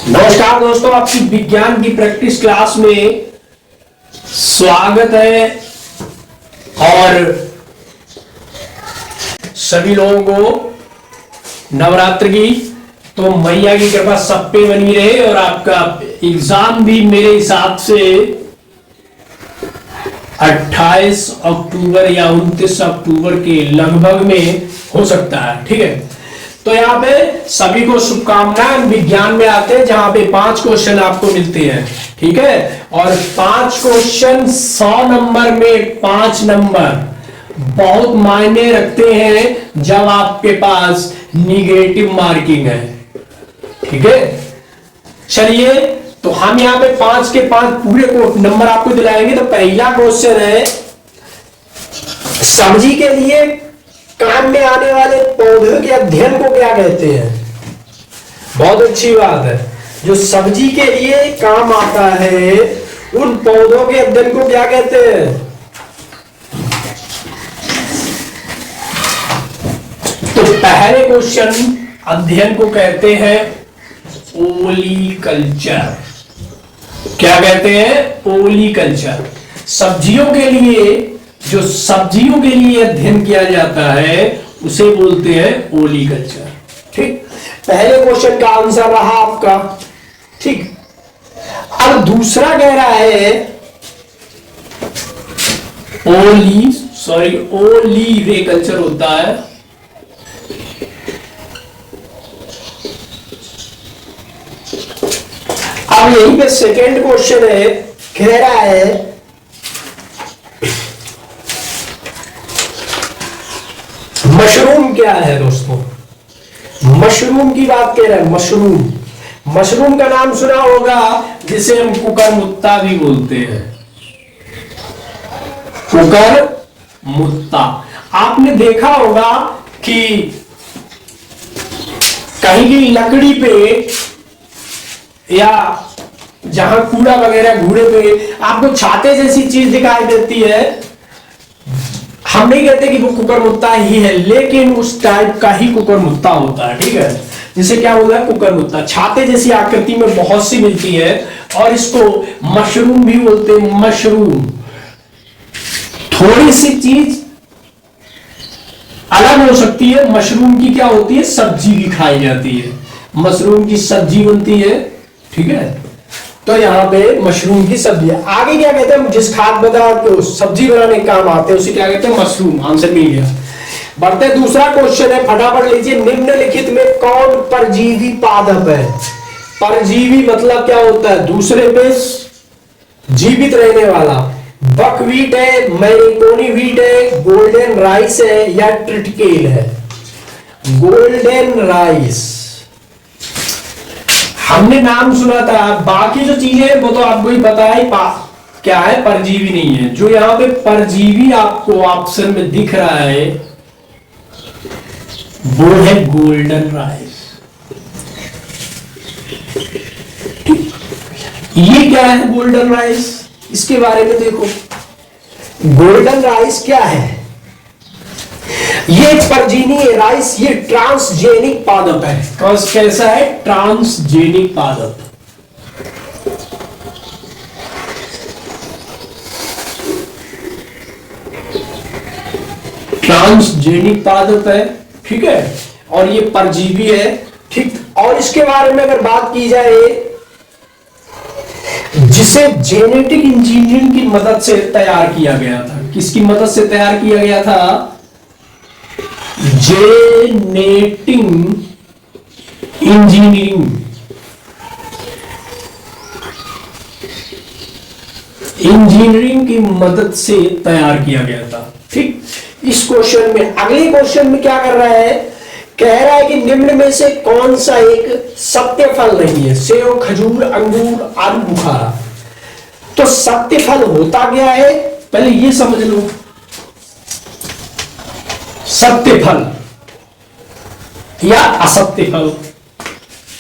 नमस्कार दोस्तों, आपकी विज्ञान की प्रैक्टिस क्लास में स्वागत है। और सभी लोगों को नवरात्र की तो मैया की कृपा सब पे बनी रहे और आपका एग्जाम भी मेरे हिसाब से 28 अक्टूबर या 29 अक्टूबर के लगभग में हो सकता है। ठीक है, तो यहाँ पे सभी को शुभकामनाएं। विज्ञान में आते हैं जहां पे 5 क्वेश्चन आपको मिलते हैं। ठीक है, और 5 क्वेश्चन 100 नंबर में 5 नंबर बहुत मायने रखते हैं जब आपके पास निगेटिव मार्किंग है। ठीक है, चलिए तो हम यहाँ पे 5 के 5 पूरे नंबर आपको दिलाएंगे। तो पहला क्वेश्चन है, सब्जी के लिए काम में आने वाले पौधों के अध्ययन को क्या कहते हैं? बहुत अच्छी बात है। जो सब्जी के लिए काम आता है उन पौधों के अध्ययन को क्या कहते हैं? तो पहले क्वेश्चन अध्ययन को कहते हैं ओलीकल्चर। क्या कहते हैं? ओलीकल्चर। सब्जियों के लिए, जो सब्जियों के लिए अध्ययन किया जाता है उसे बोलते हैं ओलीकल्चर। ठीक, पहले क्वेश्चन का आंसर रहा आपका। ठीक, अब दूसरा कह रहा है ओलीकल्चर होता है अब यहीं पे सेकेंड क्वेश्चन है, कह रहा है मशरूम क्या है? दोस्तों, मशरूम की बात कह रहे हैं। मशरूम का नाम सुना होगा, जिसे हम कुकरमुत्ता भी बोलते हैं। कुकरमुत्ता आपने देखा होगा कि कहीं की लकड़ी पे या जहां कूड़ा वगैरह घूड़े पे आपको छाते जैसी चीज दिखाई देती है। हम नहीं कहते कि वो कुकरमुत्ता ही है, लेकिन उस टाइप का ही कुकरमुत्ता होता है। ठीक है, जिसे क्या बोला है? कुकरमुत्ता। छाते जैसी आकृति में बहुत सी मिलती है और इसको मशरूम भी बोलते हैं। मशरूम थोड़ी सी चीज अलग हो सकती है। मशरूम की क्या होती है? सब्जी भी खाई जाती है। मशरूम की सब्जी बनती है। ठीक है, तो यहाँ पे मशरूम की सब्जी। आगे क्या कहते हैं? जिस खाद्य पदार्थ को सब्जी बनाने के काम आते हैं उसे क्या कहते हैं? मशरूम। आंसर मिल गया। बढ़ते दूसरा क्वेश्चन है, फटाफट लीजिए। निम्नलिखित में कौन परजीवी पादप है? परजीवी मतलब क्या होता है? दूसरे पे जीवित रहने वाला। बकव्हीट है, मैरीगोनी व्हीट है, गोल्डन राइस है या ट्रिटिकेल है? गोल्डन राइस हमने नाम सुना था। बाकी जो चीजें वो तो आपको ही पता है क्या है, परजीवी नहीं है। जो यहां पे परजीवी आपको ऑप्शन में दिख रहा है वो है गोल्डन राइस। ये क्या है गोल्डन राइस? इसके बारे में देखो। गोल्डन राइस क्या है? ये परजीवी राइस, ये ट्रांसजेनिक पादप है। कैसा है? ट्रांसजेनिक पादप। ट्रांसजेनिक पादप है। ठीक है, और ये परजीवी है। ठीक, और इसके बारे में अगर बात की जाए, जिसे जेनेटिक इंजीनियरिंग की मदद से तैयार किया गया था। किसकी मदद से तैयार किया गया था? जेनेटिक इंजीनियरिंग की मदद से तैयार किया गया था। ठीक, इस क्वेश्चन में, अगले क्वेश्चन में क्या कर रहा है? कह रहा है कि निम्न में से कौन सा एक सत्य फल नहीं है? सेब, खजूर, अंगूर, आलू बुखारा। तो सत्य फल होता क्या है, पहले ये समझ लो। सत्य फल या असत्य फल।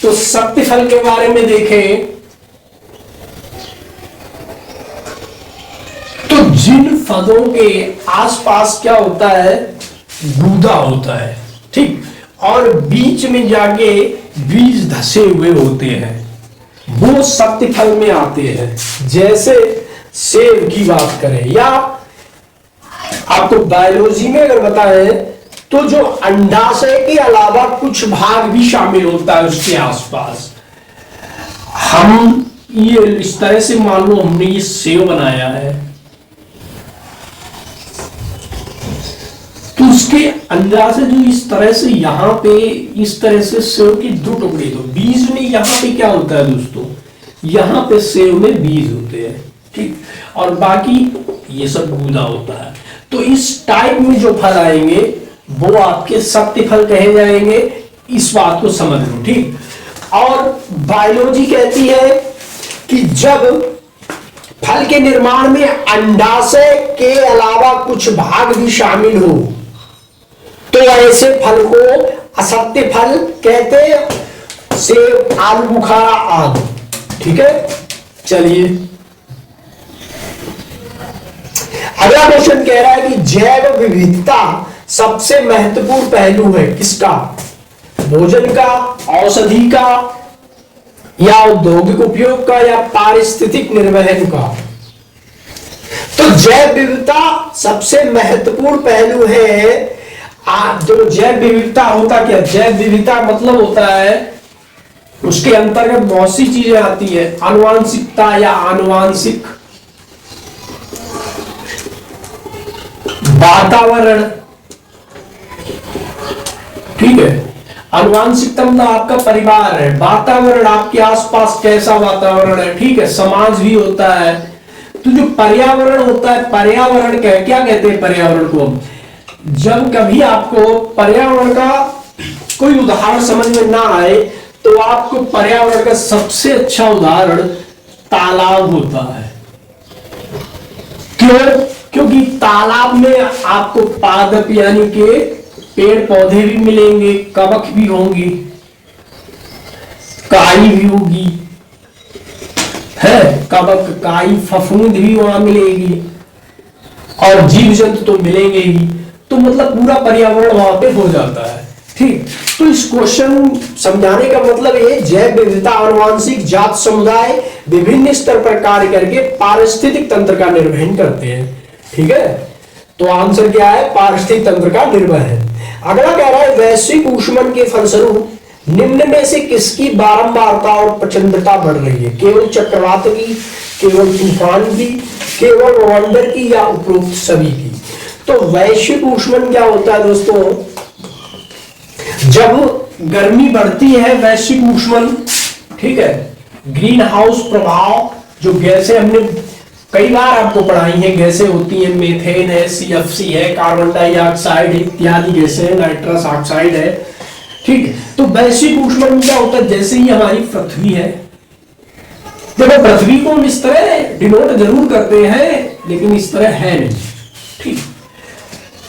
तो सत्य फल के बारे में देखें तो जिन फलों के आसपास क्या होता है? गूदा होता है। ठीक, और बीच में जाके बीज धसे हुए होते हैं। वो सत्य फल में आते हैं। जैसे सेब की बात करें, या आपको बायोलॉजी में अगर बताएं तो जो अंडाशय के अलावा कुछ भाग भी शामिल होता है उसके आसपास। हम ये इस तरह से मान लो हमने ये सेब बनाया है, तो उसके अंदर से जो इस तरह से यहाँ पे इस तरह से सेब के दो टुकड़े, तो बीज में यहाँ पे क्या होता है दोस्तों, यहाँ पे सेब में बीज होते हैं, ठीक, और बाकी ये सब गूदा होता है। तो इस टाइप में जो फल आएंगे वो आपके सत्य फल कहे जाएंगे। इस बात को समझ लो, ठीक। और बायोलॉजी कहती है कि जब फल के निर्माण में अंडाशय के अलावा कुछ भाग भी शामिल हो तो ऐसे फल को असत्य फल कहते हैं। सेब, आलू बुखारा आदि, ठीक है। चलिए अगला क्वेश्चन कह रहा है कि जैव विविधता सबसे महत्वपूर्ण पहलू है किसका, भोजन का, औषधि का, या औद्योगिक उपयोग का, या पारिस्थितिक निर्वहन का। तो जैव विविधता सबसे महत्वपूर्ण पहलू है। जो जैव विविधता होता क्या, जैव विविधता मतलब होता है उसके अंतर्गत बहुत सी चीजें आती है। आनुवांशिकता या आनुवांशिक, वातावरण, ठीक है। आनुवांशिकता मतलब आपका परिवार है, वातावरण आपके आसपास कैसा वातावरण है, ठीक है, समाज भी होता है। तो जो पर्यावरण होता है, पर्यावरण क्या कहते हैं पर्यावरण को, जब कभी आपको पर्यावरण का कोई उदाहरण समझ में ना आए तो आपको पर्यावरण का सबसे अच्छा उदाहरण तालाब होता है। क्यों? क्योंकि तालाब में आपको पादप यानी के पेड़ पौधे भी मिलेंगे, कवक भी होंगी, काई भी होगी, है कवक, काई, फफूंद भी वहां मिलेगी, और जीव जंतु तो मिलेंगे ही। तो मतलब पूरा पर्यावरण वहां पे हो जाता है, ठीक। तो इस क्वेश्चन समझाने का मतलब ये, जैव विविधता आनुवांशिक जात समुदाय विभिन्न स्तर पर कार्य करके पारिस्थितिक तंत्र का निर्वहन करते हैं, ठीक है। तो आंसर क्या है, पारिस्थितिक तंत्र का निर्वहन। अगला कह रहा है वैश्विक ऊष्मन के फलस्वरूप निम्न में से किसकी बारंबारता और प्रचंडता बढ़ रही है, केवल चक्रवात की, केवल तूफान की, केवल वंडर की, या उपरोक्त सभी की। तो वैश्विक ऊष्मन क्या होता है दोस्तों, जब गर्मी बढ़ती है वैश्विक ऊष्मन, ठीक है, ग्रीन हाउस प्रभाव, जो गैसें हमने कई बार आपको पढ़ाई है, गैसें होती हैं, मीथेन है, CFC है, कार्बन डाइऑक्साइड इत्यादि गैसें हैं, नाइट्रस ऑक्साइड है, ठीक। तो वैश्विक ऊष्मन में क्या होता है, जैसे ही हमारी पृथ्वी है, देखो पृथ्वी को हम इस तरह डिनोट जरूर करते हैं लेकिन इस तरह है नहीं, ठीक।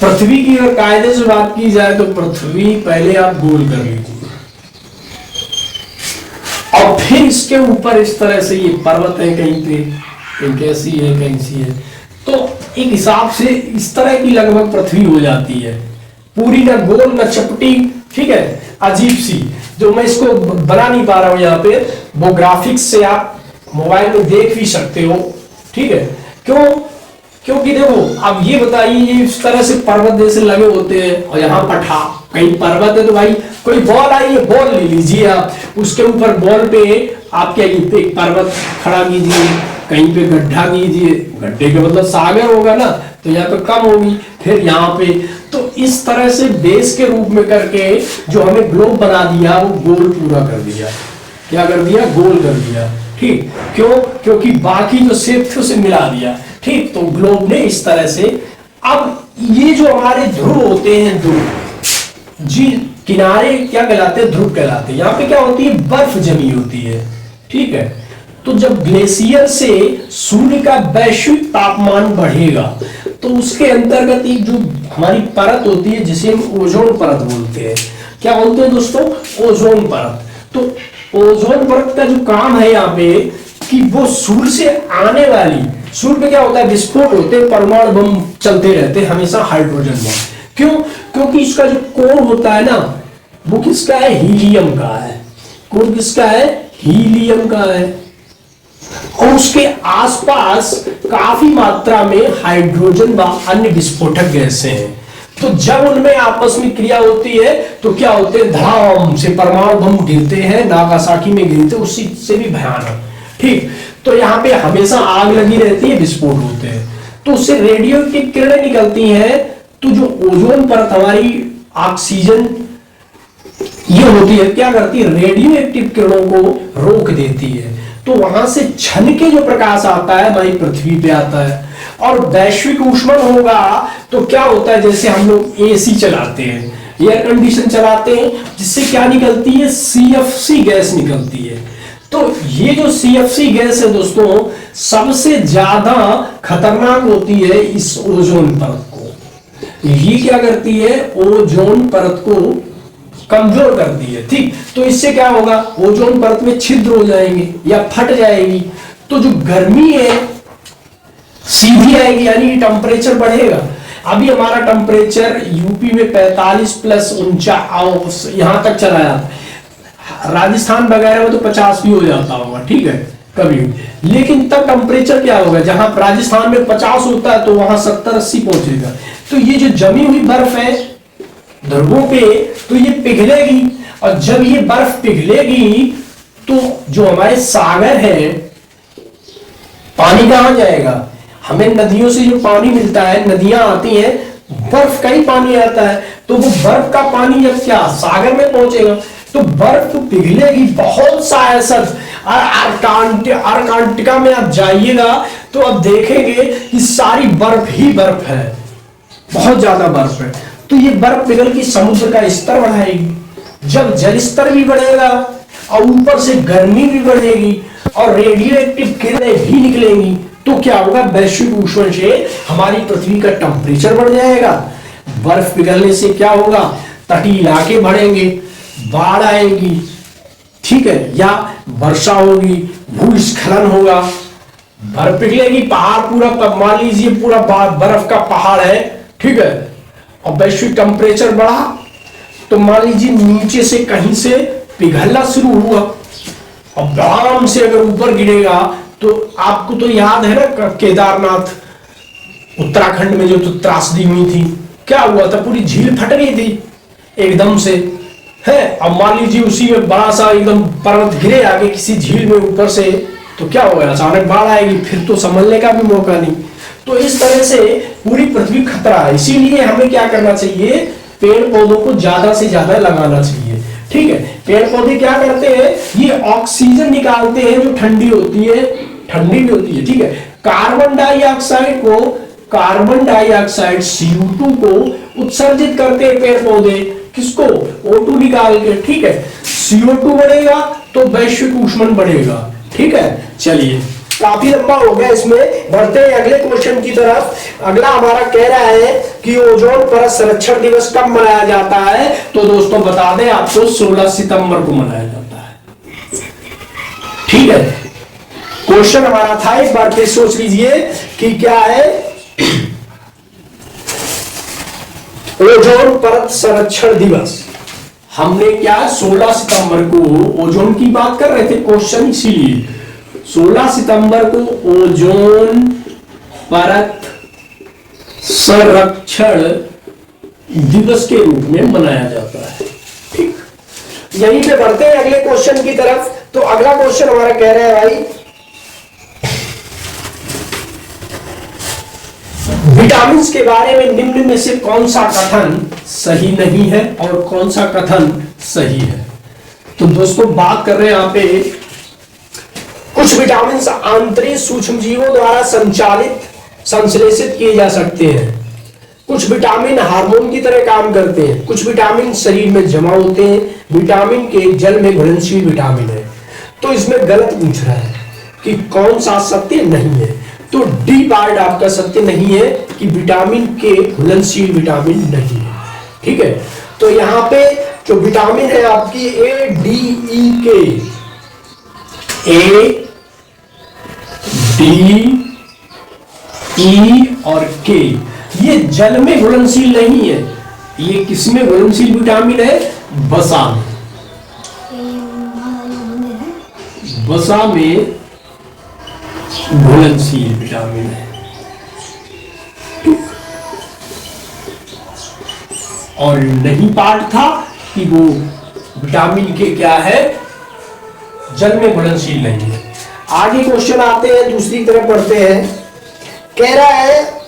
पृथ्वी की अगर कायदे से बात की जाए तो पृथ्वी पहले आप गोल कर लीजिए, और फिर इसके ऊपर इस तरह से ये पर्वत है, कहीं पे कहीं कैसी है, कहीं सी है। तो एक हिसाब से इस तरह की लगभग पृथ्वी हो जाती है, पूरी ना गोल ना चपटी, ठीक है, अजीब सी। जो मैं इसको बना नहीं पा रहा हूं यहाँ पे, वो ग्राफिक्स से आप मोबाइल में देख भी सकते हो, ठीक है। क्यों? क्योंकि देखो अब ये बताइए, ये इस तरह से पर्वत जैसे लगे होते हैं, और यहाँ पठा कहीं पर्वत है तो भाई कोई बॉल आई है, बॉल ले लीजिए आप, उसके ऊपर बॉल पे आप क्या कीजिए, एक पर्वत खड़ा कीजिए, कहीं पे गड्ढा कीजिए, गड्ढे का मतलब सागर होगा ना, तो यहाँ पे कम होगी, फिर यहाँ पे। तो इस तरह से बेस के रूप में करके जो हमें ग्लोब बना दिया वो गोल पूरा कर दिया। क्या कर दिया? गोल कर दिया, ठीक। क्यों? क्योंकि बाकी जो शेप थे उसे मिला दिया, ठीक। तो ग्लोब ने इस तरह से, अब ये जो हमारे ध्रुव होते हैं, ध्रुव जी किनारे क्या कहलाते हैं? ध्रुव कहलाते हैं। यहाँ पे क्या होती है? बर्फ जमी होती है, ठीक है। तो जब ग्लेशियर से सूर्य का वैश्विक तापमान बढ़ेगा तो उसके अंतर्गत एक जो हमारी परत होती है जिसे हम ओजोन परत बोलते हैं। क्या बोलते हैं दोस्तों? ओजोन परत। तो ओजोन परत का जो काम है यहाँ पे कि वो सूर्य से आने वाली, सूर्य पे क्या होता है? विस्फोट होते हैं, परमाणु बम चलते रहते हैं हमेशा, हाइड्रोजन बम। क्यों? क्योंकि इसका जो कोर होता है ना, वो किसका है? हीलियम का है। कोर किसका है? हीलियम का है। और उसके आसपास काफी मात्रा में हाइड्रोजन व अन्य विस्फोटक गैसें हैं। तो जब उनमें आपस में क्रिया होती है तो क्या होते हैं? धड़ाम से परमाणु बम गिरते हैं, नागासाकी में गिरते हैं, उससे से भी भयानक। ठीक, तो यहाँ पे हमेशा आग लगी रहती है, विस्फोट होते हैं, तो उससे रेडियो की किरणें निकलती हैं। तो जो ओजोन परत हमारी ऑक्सीजन ये होती है, क्या करती है? रेडियो एक्टिव किरणों को रोक देती है। तो वहां से छन के जो प्रकाश आता है हमारी पृथ्वी पे आता है। और वैश्विक ऊष्मन होगा तो क्या होता है? जैसे हम लोग एसी चलाते हैं, एयर कंडीशन चलाते हैं, जिससे क्या निकलती है? सीएफसी गैस निकलती है। तो ये जो सीएफसी गैस है दोस्तों, सबसे ज्यादा खतरनाक होती है इस ओजोन परत को। ये क्या करती है? ओजोन परत को कमजोर कर दी है। ठीक, तो इससे क्या होगा? ओजोन परत में छिद्र हो जाएंगे या फट जाएगी। तो जो गर्मी है सीधी आएगी, यानी टेम्परेचर बढ़ेगा। अभी हमारा टेम्परेचर यूपी में 45+49 यहां तक चला जाता है। राजस्थान वगैरह में तो 50 भी हो जाता होगा, ठीक है, कभी। लेकिन तब टेम्परेचर क्या होगा? जहां राजस्थान में 50 होता है तो वहां 70-80 पहुंचेगा। तो ये जो जमी हुई बर्फ है ध्रुवों पे, तो ये पिघलेगी। और जब ये बर्फ पिघलेगी तो जो हमारे सागर है, पानी कहां जाएगा? हमें नदियों से जो पानी मिलता है, नदियां आती हैं, बर्फ का ही पानी आता है। तो वो बर्फ का पानी जब क्या सागर में पहुंचेगा तो बर्फ पिघलेगी। बहुत सा ऐसा अर्कांटिका में आप जाइएगा तो आप देखेंगे कि सारी बर्फ ही बर्फ है, बहुत ज्यादा बर्फ है। तो ये बर्फ पिघल की समुद्र का स्तर बढ़ाएगी। जब जल स्तर भी बढ़ेगा और ऊपर से गर्मी भी बढ़ेगी और रेडियो एक्टिव किरणें भी निकलेंगी, तो क्या होगा? वैश्विक ऊष्मन से हमारी पृथ्वी का टेम्परेचर बढ़ जाएगा। बर्फ पिघलने से क्या होगा? तटीय इलाके बढ़ेंगे, बाढ़ आएगी, ठीक है, या वर्षा होगी, भूस्खलन होगा। बर्फ पिघलेगी, पहाड़ पूरा, मान लीजिए पूरा बर्फ का पहाड़ है, ठीक है, और वैश्विक टेम्परेचर बढ़ा तो मान लीजिए नीचे से कहीं से पिघलना शुरू हुआ और बड़ाम से अगर ऊपर गिरेगा तो आपको तो याद है ना केदारनाथ उत्तराखंड में जो तो त्रासदी हुई थी, क्या हुआ था? पूरी झील फट गई थी एकदम से, है। अब मान लीजिए उसी में बड़ा सा एकदम पर्वत गिरे आगे किसी झील में ऊपर से, तो क्या होगा? अचानक बाढ़ आएगी, फिर तो संभलने का भी मौका नहीं। तो इस तरह से पूरी पृथ्वी खतरा है। इसीलिए हमें क्या करना चाहिए? पेड़ पौधों को ज्यादा से ज्यादा लगाना चाहिए, ठीक है। पेड़ पौधे क्या करते हैं? ये ऑक्सीजन निकालते हैं जो ठंडी होती है, ठंडी भी होती है, ठीक है। कार्बन डाइऑक्साइड CO2 को उत्सर्जित करते हैं पेड़ पौधे, किसको? O2 निकाल के, ठीक है। CO2 बढ़ेगा तो वैश्विक ऊष्मन बढ़ेगा, ठीक है। चलिए, काफी लंबा हो गया, इसमें बढ़ते हैं अगले क्वेश्चन की तरफ। अगला हमारा कह रहा है कि ओजोन परत संरक्षण दिवस कब मनाया जाता है? तो दोस्तों बता दें आपको, 16 सितंबर को मनाया जाता है, ठीक है। क्वेश्चन हमारा था, एक बार फिर सोच लीजिए कि क्या है। ओजोन परत संरक्षण दिवस हमने क्या 16 सितंबर को ओजोन की बात कर रहे थे क्वेश्चन, इसीलिए 16 सितंबर को ओजोन परत संरक्षण दिवस के रूप में मनाया जाता है, ठीक। यहीं पे बढ़ते हैं अगले क्वेश्चन की तरफ। तो अगला क्वेश्चन हमारा कह रहा है भाई, विटामिन के बारे में निम्न में से कौन सा कथन सही नहीं है और कौन सा कथन सही है? तो दोस्तों बात कर रहे हैं यहां पे, कुछ विटामिन आंतरिक सूक्ष्मजीवों द्वारा संश्लेषित किए जा सकते हैं। कुछ विटामिन हार्मोन की तरह काम करते हैं। कुछ विटामिन शरीर में जमा होते हैं। विटामिन के जल में घुलनशील विटामिन है। तो इसमें गलत पूछ रहा है कि कौन सा सत्य नहीं है। तो डी पार्ट आपका सत्य नहीं है कि विटामिन के घुलनशील विटामिन नहीं है, ठीक है। तो यहां पे जो विटामिन है आपकी A, D, E और K, ये जल में घुलनशील नहीं है। ये किसमें घुलनशील विटामिन है? वसा में, वसा में घुलनशील विटामिन है। और नहीं पार्ट था कि वो विटामिन के क्या है, जल में घुलनशील नहीं है। आगे क्वेश्चन आते हैं, दूसरी तरफ पढ़ते हैं। कह रहा है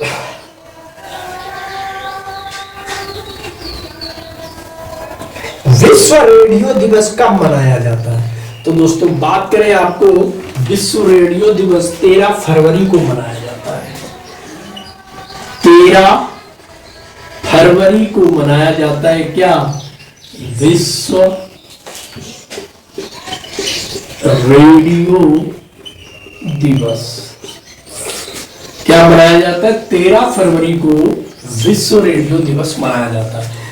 विश्व रेडियो दिवस कब मनाया जाता है? तो दोस्तों बात करें आपको, विश्व रेडियो दिवस 13 फरवरी को मनाया जाता है। 13 फरवरी को मनाया जाता है क्या? विश्व रेडियो दिवस। क्या मनाया जाता है? 13 फरवरी को विश्व रेडियो दिवस मनाया जाता है।